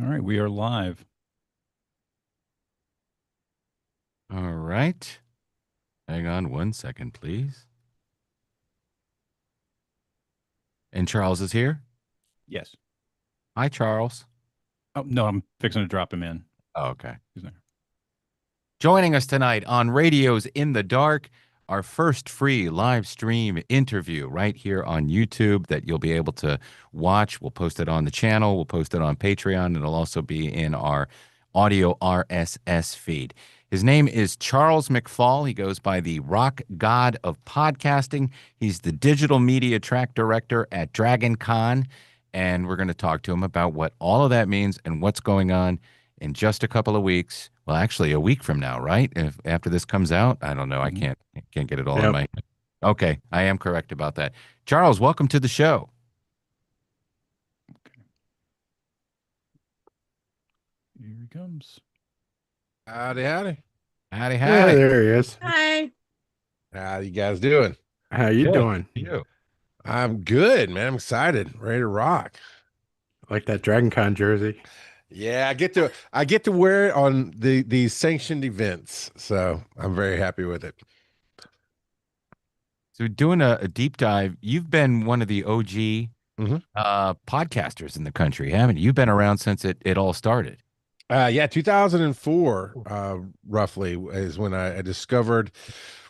All right, we are live. All right. Hang on 1 second, please. And Charles is here. Yes. Hi, Charles. Oh, no, I'm fixing to drop him in. Oh, okay. He's there. Joining us tonight on Radio's In the Dark, our first free live stream interview right here on YouTube that you'll be able to watch. We'll post it on the channel. We'll post it on Patreon. It'll also be in our audio RSS feed. His name is Charles Mcfall. He goes by the Rock God of Podcasting. He's the digital media track director at Dragon Con, and we're going to talk to him about what all of that means and what's going on in just a couple of weeks. Well, actually, a week from now, right? If after this comes out, I don't know. I Mhm. can't get it all in Yep. my head. Okay, I am correct about that. Charles, welcome to the show. Okay. Here he comes. Howdy, howdy. Howdy, Yeah, howdy. there he is. Hi. How you guys doing? How you Good. doing? You. I'm good, man. I'm excited, ready to rock. Like that Dragon Con jersey? Yeah, I get to wear it on these sanctioned events, so I'm very happy with it. So doing a deep dive, you've been one of the OG Mhm. podcasters in the country, haven't you? You've been around since it all started. Yeah, 2004, roughly is when I discovered.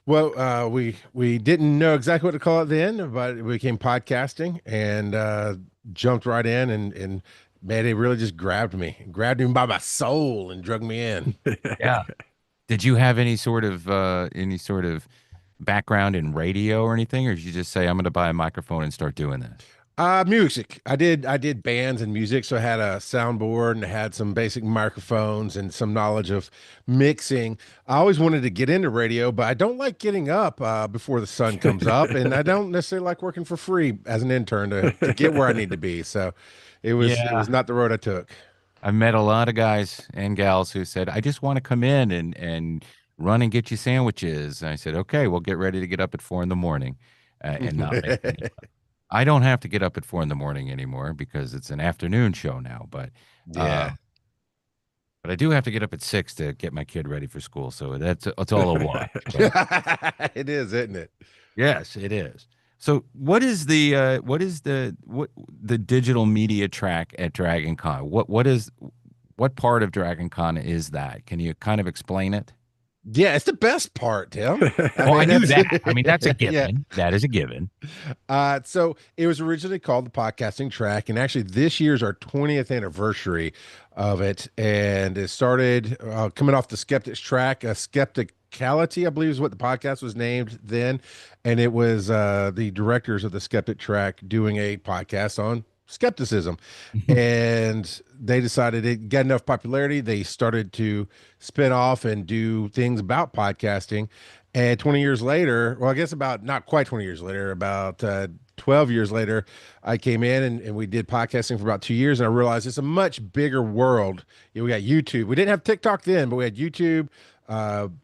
Well, we didn't know exactly what to call it then, but it became podcasting, and jumped right in, and man, it really just grabbed me by my soul, and drug me in. Yeah. Did you have any sort of background in radio or anything, or did you just say, I'm going to buy a microphone and start doing this? Music. I did bands and music, so I had a soundboard and I had some basic microphones and some knowledge of mixing. I always wanted to get into radio, but I don't like getting up before the sun comes up, and I don't necessarily like working for free as an intern to get where I need to be. So it was Yeah. not the road I took. I've met a lot of guys and gals who said, I just want to come in and run and get you sandwiches. And I said, okay, we'll get ready to get up at 4 in the morning and not make any. I don't have to get up at 4 in the morning anymore because it's an afternoon show now. Uh, Yeah. but I do have to get up at 6 to get my kid ready for school. So it's all a wash. But It is, isn't it? yes, it is. So what is the digital media track at Dragon Con? What part of Dragon Con is that? Can you kind of explain it? Yeah, it's the best part, Tim. Oh, I knew that. I mean, that's a Yeah. given. That is a given. So it was originally called the podcasting track, and actually this year's our 20th anniversary of it, and it started coming off the Skeptics track. Skepticality, I believe, is what the podcast was named then, and it was the directors of the Skeptic track doing a podcast on skepticism, and they decided it got enough popularity. They started to spin off and do things about podcasting. And 20 years later, well, I guess about not quite 20 years later, about 12 years later, I came in and we did podcasting for about 2 years. And I realized it's a much bigger world. We got YouTube. We didn't have TikTok then, but we had YouTube,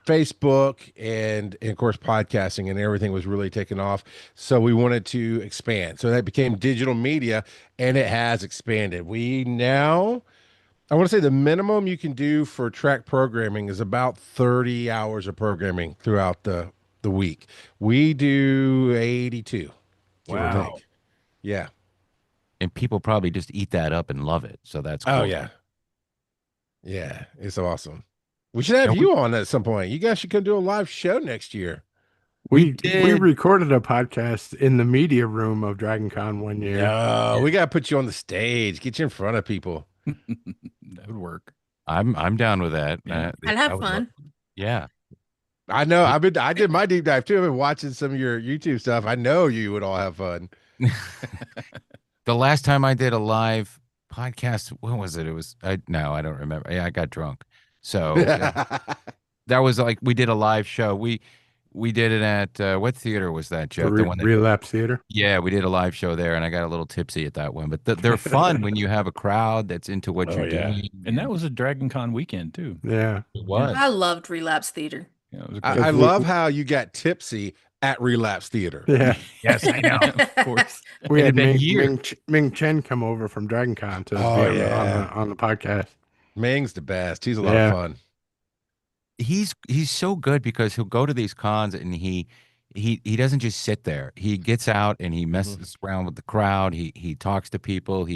Facebook, and of course, podcasting, and everything was really taking off. So we wanted to expand. So that became digital media, and it has expanded. We now. I want to say the minimum you can do for track programming is about 30 hours of programming throughout the week. We do 82, give or Wow. take. Yeah. And people probably just eat that up and love it. So that's Oh cool. yeah. Yeah. It's awesome. We should have And you on at some point. You guys should come do a live show next year. We We did. recorded a podcast in the media room of Dragon Con one year. No, we got to put you on the stage, get you in front of people. That would work. I'm down with that. Yeah. I'd I have would love- fun. Yeah. I know. I did my deep dive too. I've been watching some of your YouTube stuff. I know you would all have fun. The last time I did a live podcast, when was it? No, I don't remember. Yeah, I got drunk. So that was like we did a live show. We did it at what theater was that, The Jeff? The one that Relapse Theater. Yeah, we did a live show there, and I got a little tipsy at that one. But they're fun when you have a crowd that's into what Oh, you're yeah. doing. And that was a Dragon Con weekend too. Yeah. It was. I loved Relapse Theater. Yeah, it was a great. I we- love how you got tipsy at Relapse Theater. Yeah. Yes, I know. Of course. We It had had been Ming, years. Ming Chen come over from Dragon Con to Oh, be on yeah. on the podcast. Ming's the best. He's a lot of Yeah. fun. He's so good because he'll go to these cons and he doesn't just sit there. He gets out and he Mhm. messes around with the crowd. He talks to people.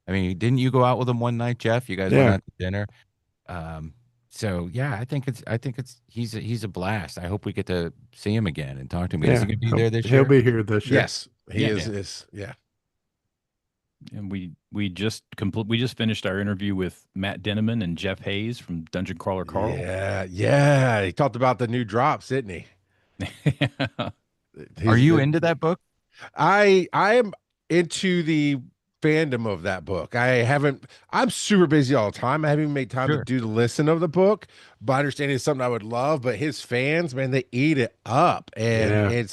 I mean, didn't you go out with him one night, Jeff? You guys went Yeah. out to dinner. Um, so yeah, I think it's he's a blast. I hope we get to see him again and talk to him. Is he Yeah. gonna be there this He'll year? be here this year. Yes, he Yeah. is. Yeah. And we just finished our interview with Matt Denneman and Jeff Hayes from Dungeon Crawler Carl. Yeah. He talked about the new drops, didn't he? Are you The- into that book? I am into the fandom of that book. I'm super busy all the time. I haven't even made time to Sure. do the listen of the book, but I understand it's something I would love. But his fans, man, they eat it up. And Yeah.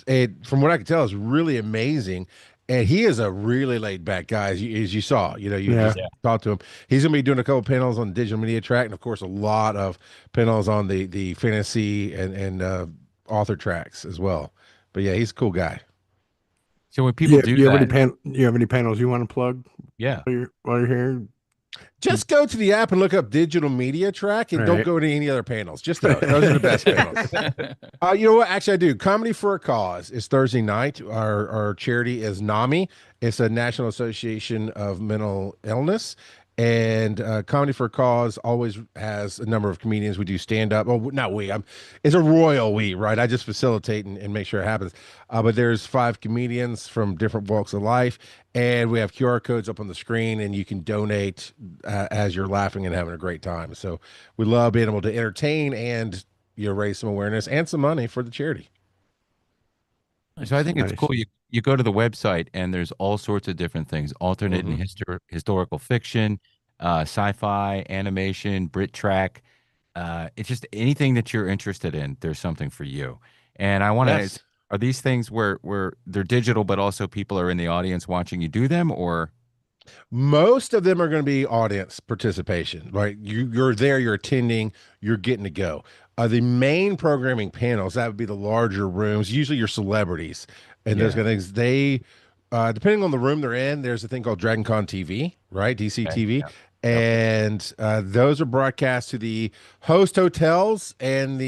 it from what I can tell, is really amazing. And he is a really laid back guy, as you saw. You Yeah. just talked to him. He's gonna be doing a couple panels on the digital media track, and of course, a lot of panels on the fantasy and author tracks as well. But yeah, he's a cool guy. So when people do you have that, you have any panels you want to plug yeah. while you're here? Just go to the app and look up digital media track and don't Right. go to any other panels. Just those. Those are the best panels. You know what? Actually, I do. Comedy for a Cause is Thursday night. Our charity is NAMI. It's a National Association of Mental Illness. And Comedy for a Cause always has a number of comedians. We do stand up. Oh, not we. It's a royal we, right? I just facilitate and make sure it happens. But there's 5 comedians from different walks of life. And we have QR codes up on the screen, and you can donate as you're laughing and having a great time. So we love being able to entertain and raise some awareness and some money for the charity. So I think it's Nice. cool. You go to the website and there's all sorts of different things: alternate and historical fiction, sci-fi, animation, Brit track. It's just anything that you're interested in. There's something for you. And I want to. Yes. Are these things where they're digital, but also people are in the audience watching you do them, or? Most of them are going to be audience participation, right? You're there, you're attending, you're getting to go. The main programming panels, that would be the larger rooms, usually your celebrities and those Yeah. kind of things. They, depending on the room they're in, there's a thing called Dragon Con TV, right? DC Okay, TV. yeah. And those are broadcast to the host hotels and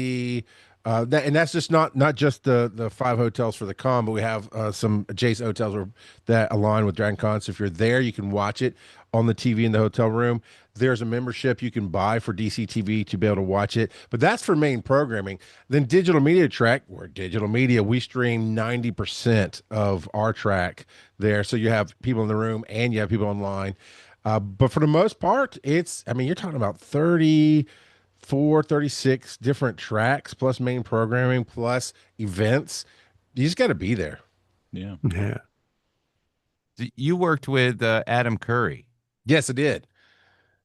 and that's just not just the 5 hotels for the con, but we have some adjacent hotels that align with Dragon Con. So if you're there, you can watch it on the TV in the hotel room. There's a membership you can buy for DC TV to be able to watch it, but that's for main programming. Then digital media track, we're digital media. We stream 90% of our track there, so you have people in the room and you have people online. But for the most part, you're talking about 36 different tracks plus main programming plus events. You just got to be there. Yeah. Yeah. You worked with Adam Curry. Yes, it did.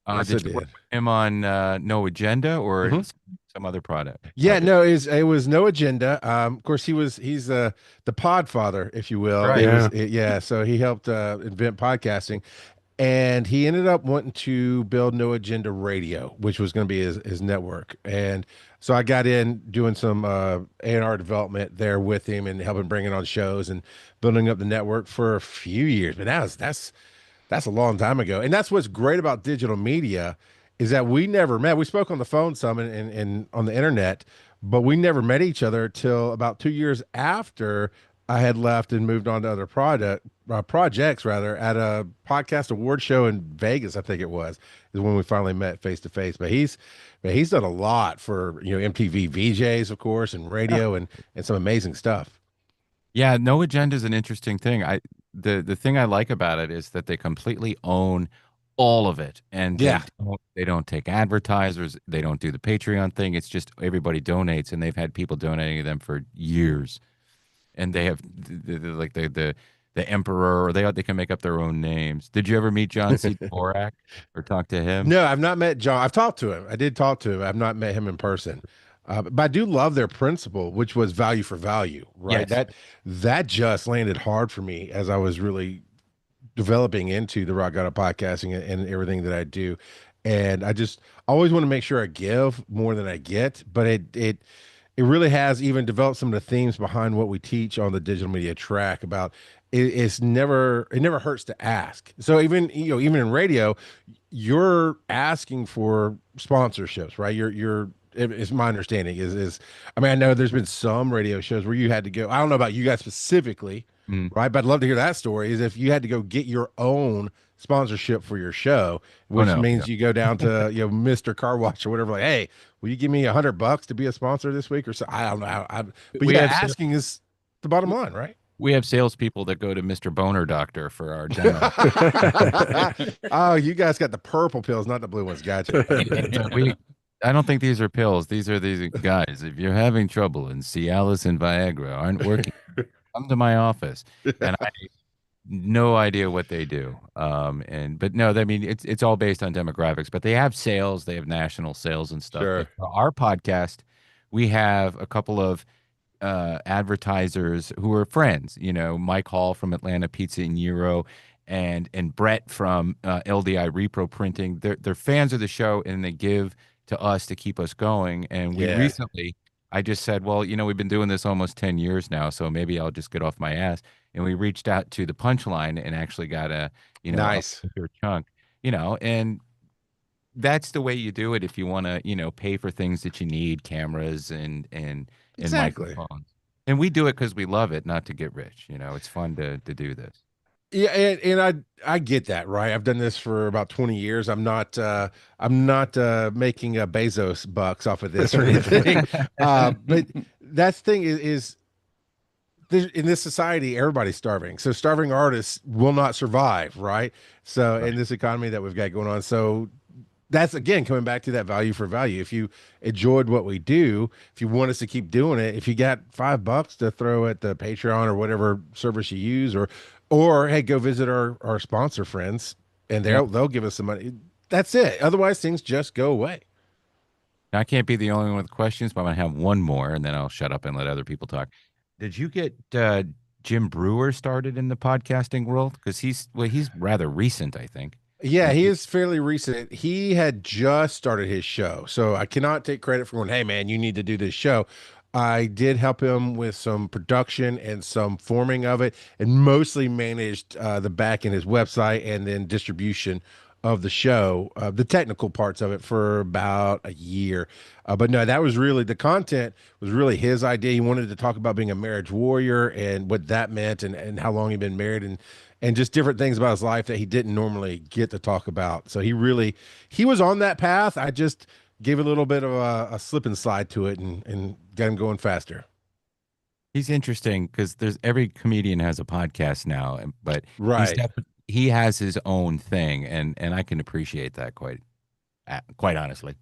Yes, Did it you work did. with him on No Agenda or Mhm. some other product? Yeah, Okay. no, it was no agenda. Of course, he's the podfather, if you will. Right. Yeah. So he helped invent podcasting, and he ended up wanting to build No Agenda Radio, which was going to be his network. And so I got in doing some A&R development there with him and helping bring it on shows and building up the network for a few years. But that's a long time ago. And that's what's great about digital media is that we never met. We spoke on the phone some and on the internet, but we never met each other till about 2 years after I had left and moved on to other projects rather at a podcast award show in Vegas, I think it was, is when we finally met face to face. But he's done a lot for, MTV VJs, of course, and radio and some amazing stuff. Yeah, No Agenda is an interesting thing. The thing I like about it is that they completely own all of it, and Yeah. they don't take advertisers. They don't do the Patreon thing. It's just everybody donates, and they've had people donating to them for years. And they have like the emperor, or they can make up their own names. Did you ever meet John C. Dvorak or talk to him? No, I've not met John. I've talked to him. I did talk to him. I've not met him in person. But I do love their principle, which was value for value, right? Yes. That just landed hard for me as I was really developing into the Rock God of podcasting and everything that I do. And I just always want to make sure I give more than I get, but it really has even developed some of the themes behind what we teach on the digital media track about it never hurts to ask. So even even in radio, you're asking for sponsorships, right? It's my understanding is I mean, I know there's been some radio shows where you had to go. I don't know about you guys specifically, Mm. right? But I'd love to hear that story. Is if you had to go get your own sponsorship for your show, Oh which no. means you go down to Mr. Car Wash or whatever, like, hey, will you give me $100 to be a sponsor this week or so? I don't know. But We yeah, have asking is the bottom line, right? we have salespeople that go to Mr. Boner Doctor for our dental. Oh, you guys got the purple pills, not the blue ones. Gotcha. I don't think these are pills. These are these guys. If you're having trouble and Cialis and Viagra aren't working, come to my office. And I no idea what they do. But no, I mean it's all based on demographics. But they have sales, they have national sales and stuff. Sure. But for our podcast, we have a couple of advertisers who are friends. Mike Hall from Atlanta Pizza and Euro, and Brett from LDI Repro Printing. They're fans of the show, and they give to us to keep us going. And we Yeah. recently, I just said, well, we've been doing this almost 10 years now, so maybe I'll just get off my ass. And we reached out to the Punchline and actually got a Nice. a chunk, and that's the way you do it if you want to, pay for things that you need, cameras and Exactly. microphones. And we do it because we love it, not to get rich. It's fun to do this. Yeah, and I get that, right? I've done this for about 20 years. I'm not making a Bezos bucks off of this or anything. But that's the thing is in this society, everybody's starving. So starving artists will not survive, right? So in this economy that we've got going on. So that's again coming back to that value for value. If you enjoyed what we do, if you want us to keep doing it, if you got $5 to throw at the Patreon or whatever service you use, or hey, go visit our sponsor friends and they'll give us some money. That's it. Otherwise, things just go away. Now, I can't be the only one with questions, but I'm gonna have one more, and then I'll shut up and let other people talk. Did you get Jim Brewer started in the podcasting world? Because he's rather recent, I think. Yeah, he is fairly recent. He had just started his show. So I cannot take credit for going, hey, man, you need to do this show. I did help him with some production and some forming of it, and mostly managed the back in his website and then distribution of the show, the technical parts of it for about a year. But no, that was really the content was really his idea. He wanted to talk about being a marriage warrior and what that meant and how long he'd been married and just different things about his life that he didn't normally get to talk about. So he was on that path. I just gave a little bit of a slip and slide to it and got him going faster. He's interesting because every comedian has a podcast now, but Right. he has his own thing, and I can appreciate that quite honestly.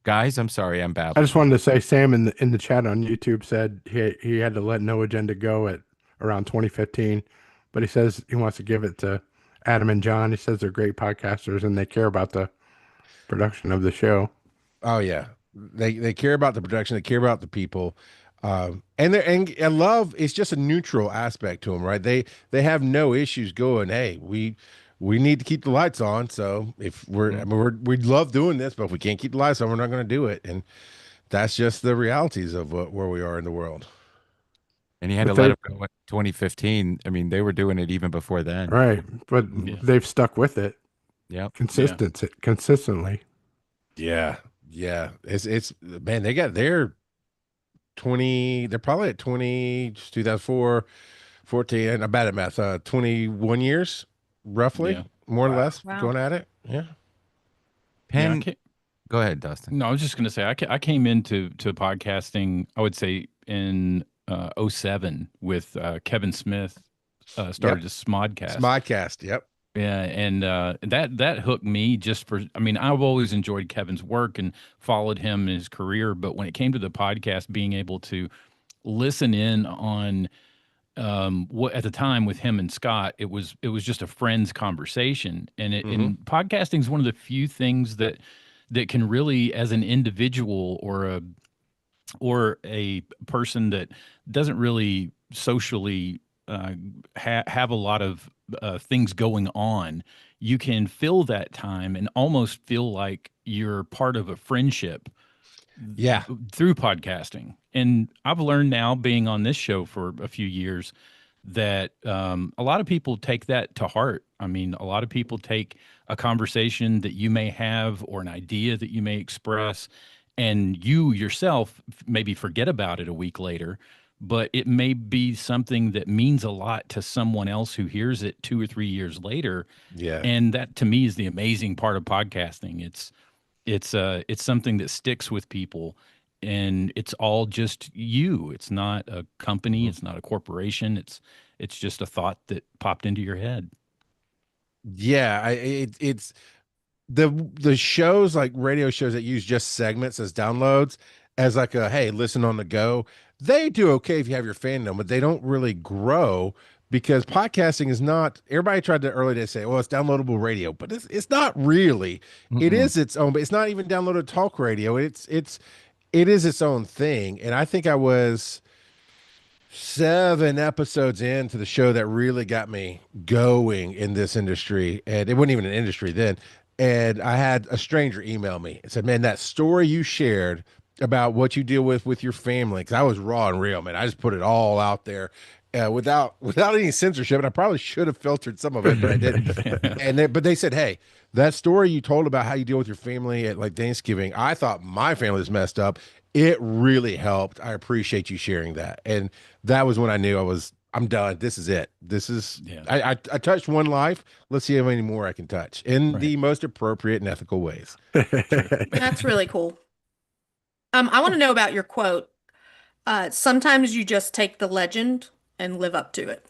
Guys, I'm sorry, I'm I babbling. just wanted to say, Sam in the chat on YouTube said he had to let No Agenda go at around 2015, but he says he wants to give it to Adam and John. He says they're great podcasters and they care about the production of the show. Oh yeah, they care about the production. They care about the people, and love is just a neutral aspect to them, right? They have no issues going. Hey, we need to keep the lights on. So if I mean, we love doing this, but if we can't keep the lights on, we're not going to do it. And that's just the realities of where we are in the world. And he had But to let him go in 2015. I mean, they were doing it even before then. Right. But they've stuck with it Yep. consistently. Yeah, yeah. It's man, they're 20. They're probably at 2004, 14. And I'm bad at math. 21 years, roughly, more or less, going at it. Yeah. Penn, go ahead, Dustin. No, I was just going to say I came into podcasting, I would say in 07 with Kevin Smith started a Smodcast. Smodcast, yep. Yeah, and that hooked me just for. I mean, I've always enjoyed Kevin's work and followed him in his career, but when it came to the podcast, being able to listen in on what at the time with him and Scott, it was just a friend's conversation, and and podcasting is one of the few things that can really, as an individual or a person that doesn't really socially have a lot of things going on, you can fill that time and almost feel like you're part of a friendship Yeah. through podcasting. And I've learned now, being on this show for a few years, that a lot of people take that to heart. I mean, a lot of people take a conversation that you may have or an idea that you may express, and you yourself maybe forget about it a week later, but it may be something that means a lot to someone else who hears it 2 or 3 years later. Yeah. And that, to me, is the amazing part of podcasting. It's something that sticks with people, and it's all just you. It's not a company, it's not a corporation. It's just a thought that popped into your head. Yeah. It's the shows, like radio shows that use just segments as downloads, as like a, hey, listen on the go. They do okay if you have your fandom, but they don't really grow, because podcasting is not, everybody tried to early to say, well, it's downloadable radio, but it's not really. It Mm-mm. is its own, but it's not even downloaded talk radio. It is its own thing. And I think I was 7 episodes into the show that really got me going in this industry. And it wasn't even an industry then. And I had a stranger email me and said, man, that story you shared about what you deal with your family, because I was raw and real, man. I just put it all out there, without any censorship. And I probably should have filtered some of it, but I didn't. But they said, hey, that story you told about how you deal with your family at like Thanksgiving, I thought my family was messed up. It really helped. I appreciate you sharing that. And that was when I knew I'm done. This is it. This is, Yeah. I touched one life. Let's see how many more I can touch in Right. the most appropriate and ethical ways. That's really cool. I want to know about your quote. Sometimes you just take the legend and live up to it.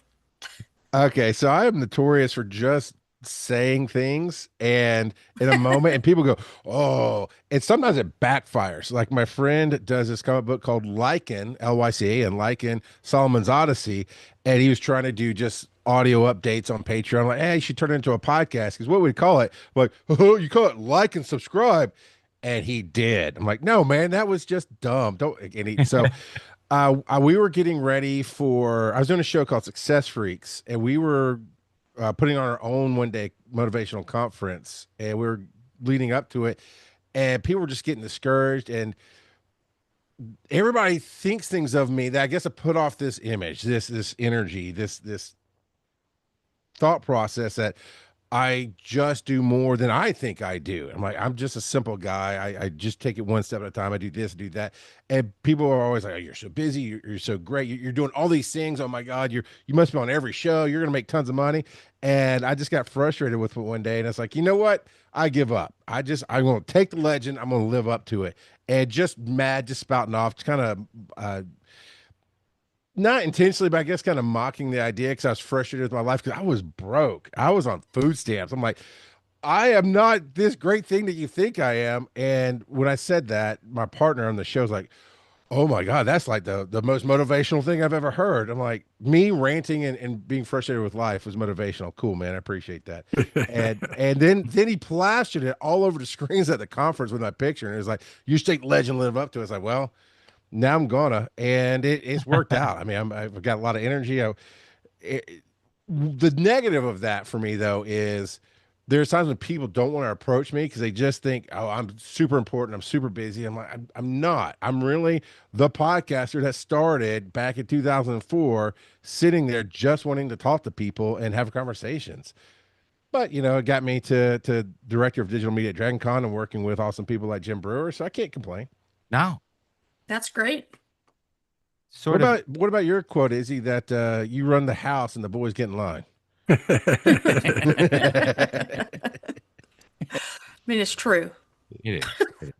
Okay, so I am notorious for just saying things and in a moment, and people go, oh, and sometimes it backfires. Like my friend does this comic book called Lycan, Lyca, and Lycan Solomon's Odyssey, and he was trying to do just audio updates on Patreon. I'm like, hey, you should turn it into a podcast, because what would call it? I'm like, oh, you call it like and subscribe. And he did. I'm like, no, man, that was just dumb. Don't. We were getting ready for, I was doing a show called Success Freaks, and we were putting on our own one-day motivational conference, and we were leading up to it, and people were just getting discouraged, and everybody thinks things of me that I guess I put off this image, this energy, this thought process that I just do more than I think I do. I'm like, I'm just a simple guy. I just take it one step at a time. I do this, do that. And people are always like, oh, you're so busy. You're so great. You're doing all these things. Oh my God, you must be on every show. You're going to make tons of money. And I just got frustrated with it one day. And it's like, you know what? I give up. I'm going to take the legend. I'm going to live up to it. And just mad, just spouting off, kind of, not intentionally, but I guess kind of mocking the idea, because I was frustrated with my life, because I was broke. I was on food stamps. I'm like, I am not this great thing that you think I am. And when I said that, my partner on the show was like, oh my God, that's like the most motivational thing I've ever heard. I'm like, me ranting and being frustrated with life was motivational. Cool, man. I appreciate that. And then he plastered it all over the screens at the conference with my picture. And it was like, you should take legend, live up to it. It's like, well, now I'm gonna, and it's worked out. I mean, I've got a lot of energy. The negative of that for me, though, is there's times when people don't want to approach me because they just think, oh, I'm super important, I'm super busy. I'm like, I'm not. I'm really the podcaster that started back in 2004, sitting there just wanting to talk to people and have conversations. But it got me to director of digital media at Dragon Con and working with awesome people like Jim Brewer, so I can't complain. No. That's great. Sort of. What about your quote, Izzy, that you run the house and the boys get in line? I mean, it's true. It is.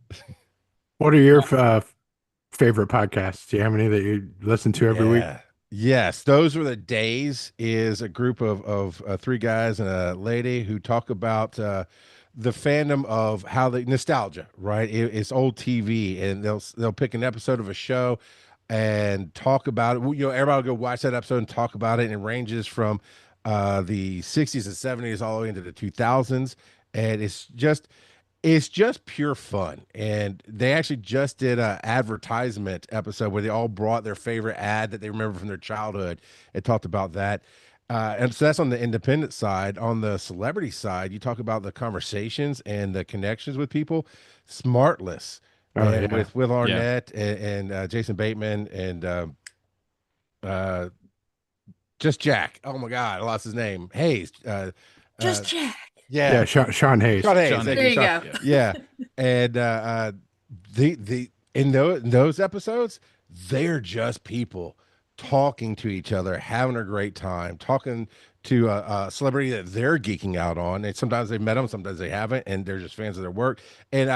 What are your favorite podcasts? Do you have any that you listen to every week? Yes, Those Were the Days is a group of 3 guys and a lady who talk about the fandom of how the nostalgia, right? It's old TV, and they'll pick an episode of a show and talk about it. Everybody will go watch that episode and talk about it. And it ranges from the 60s and 70s all the way into the 2000s, and it's just pure fun. And they actually just did a advertisement episode where they all brought their favorite ad that they remember from their childhood and talked about that. And so that's on the independent side. On the celebrity side, you talk about the conversations and the connections with people. Smartless Oh and yeah. with Will Arnett and Jason Bateman and uh, just Jack. Oh my God, I lost his name. Hayes. Just Uh, Jack. Yeah, yeah, Sean Hayes. Sean Hayes. Sean Thank There you, Hayes. you Sean. go. Yeah. Yeah, and the in those episodes, they're just people talking to each other, having a great time, talking to a celebrity that they're geeking out on. And sometimes they've met them, sometimes they haven't, and they're just fans of their work. And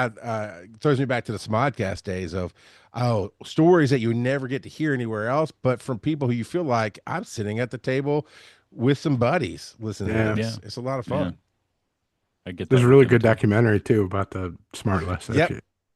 throws me back to the Smodcast days of stories that you never get to hear anywhere else, but from people who you feel like I'm sitting at the table with some buddies listening Yeah. to this. Yeah. It's a lot of Yeah. fun. I get There's that a with really them good too. documentary too about the smart list. Yep.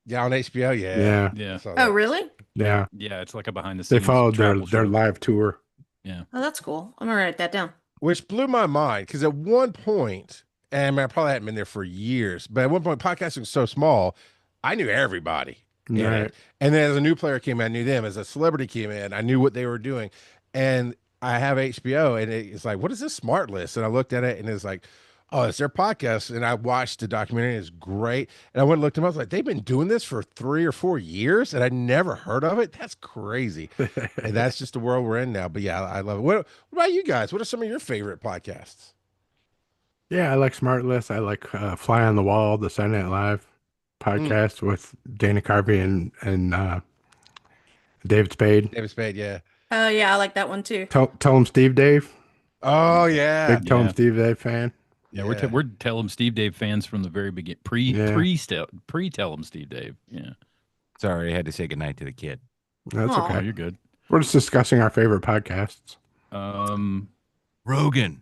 Yeah, on HBO. Yeah. Yeah. Yeah. I saw Oh, that. really? Yeah. Yeah. It's like a behind the They scenes followed travel their show. live tour. Yeah. Oh, that's cool. I'm gonna write that down. Which blew my mind because at one point, and I mean, I probably hadn't been there for years, but at one point, podcasting was so small, I knew everybody in Right. it. And then as a new player came in, I knew them. As a celebrity came in, I knew what they were doing. And I have HBO, and it's like, what is this smart list? And I looked at it, and it's like, oh, it's their podcast. And I watched the documentary, and it's great. And I went and looked them up. I was like, they've been doing this for 3 or 4 years, and I never heard of it. That's crazy. And that's just the world we're in now. But yeah, I love it. What about you guys? What are some of your favorite podcasts? Yeah, I like Smart List. I like Fly on the Wall, the Saturday Night Live podcast with Dana Carvey and David Spade. David Spade, yeah. Oh, yeah, I like that one too. Tell him Steve Dave. Oh yeah. Big Tell him Yeah. Steve Dave fan. Yeah. We're Tell 'em Steve Dave fans from the very beginning. Yeah. Pre Tell 'em Steve Dave. Yeah. Sorry, I had to say goodnight to the kid. That's Aw. Oh, okay. you're good. We're just discussing our favorite podcasts. Rogan.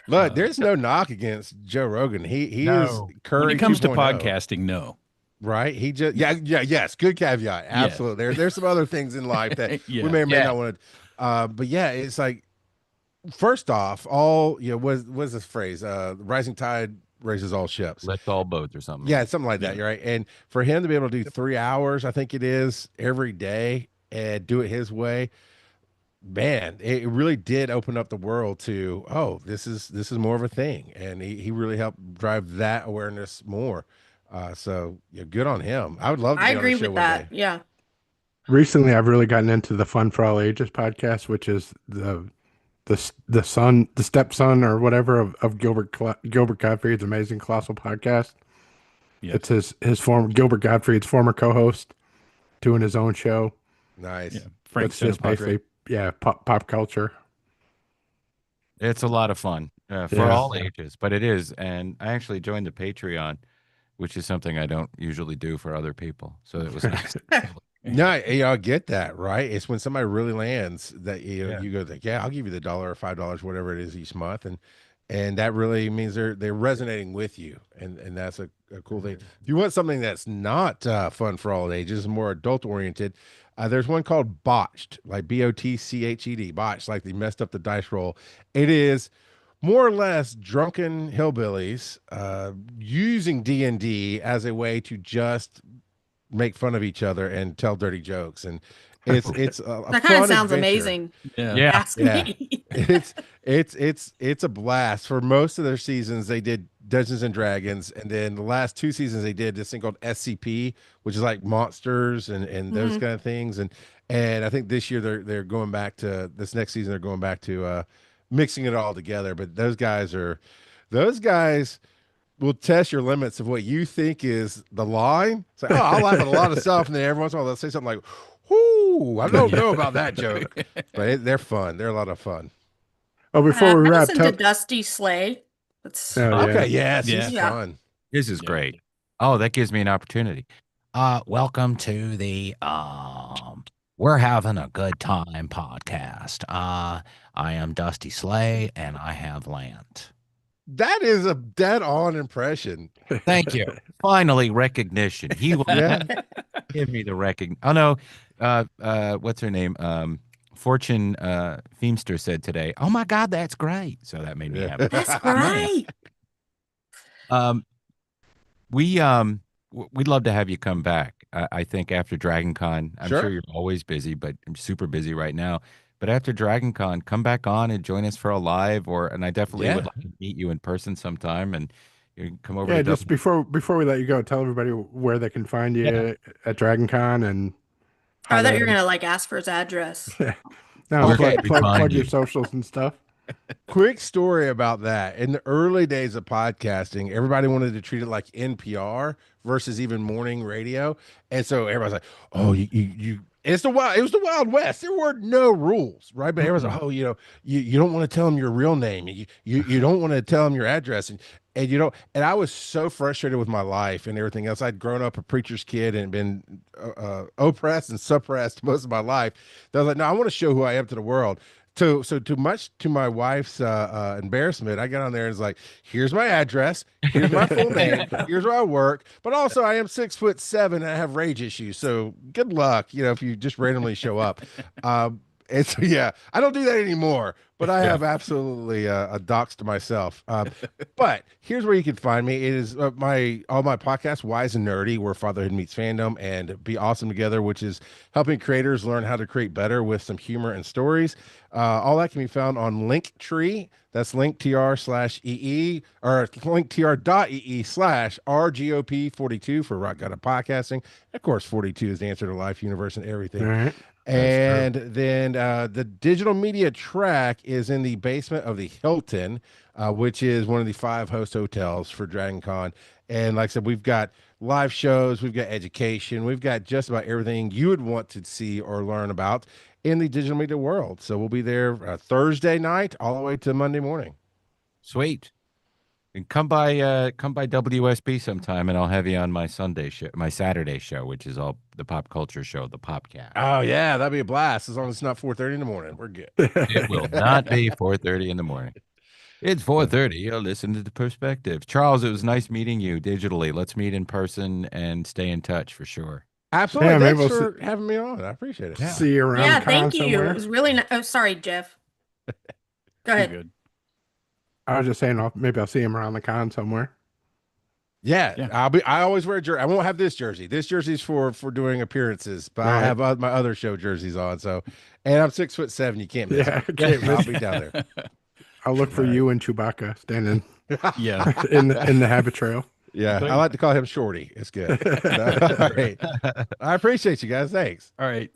Look, there's no knock against Joe Rogan. He No. is Curry When it comes to 2.0, podcasting, no. right? He just yes, good caveat. Absolutely. There's some other things in life that Yeah. we may or may Yeah. not want to but yeah, it's like first off, all what's this phrase? Rising tide raises all ships. Lifts all boats or something. Yeah, something like that. You're right. And for him to be able to do 3 hours, I think it is every day and do it his way, man, it really did open up the world to, oh, this is more of a thing. And he really helped drive that awareness more. So yeah, good on him. I would love to I be agree on the show with one that. day. Yeah. Recently, I've really gotten into the Fun for All Ages podcast, which is the stepson or whatever of Gilbert Gottfried's amazing colossal podcast. Yeah. It's his former Gilbert Gottfried's former co-host doing his own show. Nice. Yeah. Frank It's just Sinatra. basically pop culture. It's a lot of fun for Yeah. all ages, but it is. And I actually joined the Patreon, which is something I don't usually do for other people. So it was nice. No, I get that, right? It's when somebody really lands that Yeah. you go like, yeah, I'll give you the $1 or $5, whatever it is each month, and that really means they're resonating with you, and that's a cool thing. If you want something that's not fun for all ages, more adult oriented, there's one called Botched, like BOTCHED, Botched, like they messed up the dice roll. It is more or less drunken hillbillies using D&D as a way to just make fun of each other and tell dirty jokes, and it's a That kind of fun sounds adventure. amazing. Yeah. Yeah. Ask Yeah. me. It's a blast. For most of their seasons, they did Dungeons and Dragons, and then the last 2 seasons they did this thing called SCP, which is like monsters and those kind of things. And I think this year they're going back to this next season. They're going back to mixing it all together. But those guys will test your limits of what you think is the line. It's like, oh, I'll laugh at a lot of stuff, and then every once in a while they'll say something like, "Whoo, I don't know about that joke," but they're fun. They're a lot of fun. Oh, before we I wrap listened to up, Dusty Slay. That's Oh, yeah. Okay, yes, Yeah. he's Yeah. fun. This is Yeah. great. Oh, that gives me an opportunity. Welcome to the We're Having a Good Time podcast. I am Dusty Slay and I have Lant. That is a dead-on impression. Thank you. Finally, recognition. He will Yeah. give me the recognition. Oh no, what's her name? Fortune Feemster said today, "Oh my God, that's great." So that made me happy. That's great. We'd love to have you come back. I think after Dragon Con, I'm Sure. sure you're always busy, but I'm super busy right now. But after Dragon Con, come back on and join us for a live, and I definitely Yeah. would like to meet you in person sometime and You can come over Yeah, to just before we let you go, tell everybody where they can find you at Dragon Con and Oh, how I thought you they. were gonna like ask for his address. No, Where Okay. can we find plug you? your socials and stuff. Quick story about that. In the early days of podcasting, everybody wanted to treat it like NPR versus even morning radio. And so everybody's like, oh, it was the Wild West. There were no rules, right? But everyone's like, oh, you don't want to tell them your real name. You don't want to tell them your address. And you know, and I was so frustrated with my life and everything else. I'd grown up a preacher's kid and been oppressed and suppressed most of my life. That I was like, no, I want to show who I am to the world. So much to my wife's embarrassment, I got on there and was like, here's my address, here's my full name, here's where I work, but also I am 6'7" and I have rage issues. So good luck, if you just randomly show up. And so, yeah, I don't do that anymore, but I have absolutely doxed myself. But here's where you can find me. It is all my podcasts, Wise and Nerdy, where fatherhood meets fandom and Be Awesome Together, which is helping creators learn how to create better with some humor and stories. All that can be found on Linktree. That's linktr/EE or linktr.ee/RGOP42 for Rock God of Podcasting. Of course, 42 is the answer to life, universe, and everything. All right. And then the digital media track is in the basement of the Hilton, which is one of the 5 host hotels for Dragon Con. And like I said, we've got live shows, we've got education, we've got just about everything you would want to see or learn about in the digital media world. So we'll be there Thursday night all the way to Monday morning. Sweet. And come by WSB sometime, and I'll have you on my Saturday show, which is all the pop culture show, the Popcast. Oh yeah, that'd be a blast as long as it's not 4:30 in the morning. We're good. It will not be 4:30 in the morning. It's 4:30. You'll listen to the perspective. Charles, it was nice meeting you digitally. Let's meet in person and stay in touch for sure. Absolutely. Yeah, maybe Thanks we'll for having me on. I appreciate it. See you around Yeah, the con thank you. somewhere. It was really nice. Oh, sorry, Jeff. Go You're ahead. good. I was just saying, maybe I'll see him around the con somewhere. Yeah. I always wear a jersey. I won't have this jersey. This jersey's for doing appearances, but I'll Right. have my other show jerseys on. So, and I'm 6'7". You can't miss Yeah, me. can't I'll miss. be down there. I'll look for you and Chewbacca standing Yeah. in the habit trail. Yeah. I like to call him Shorty. It's good. All right. I appreciate you guys. Thanks. All right.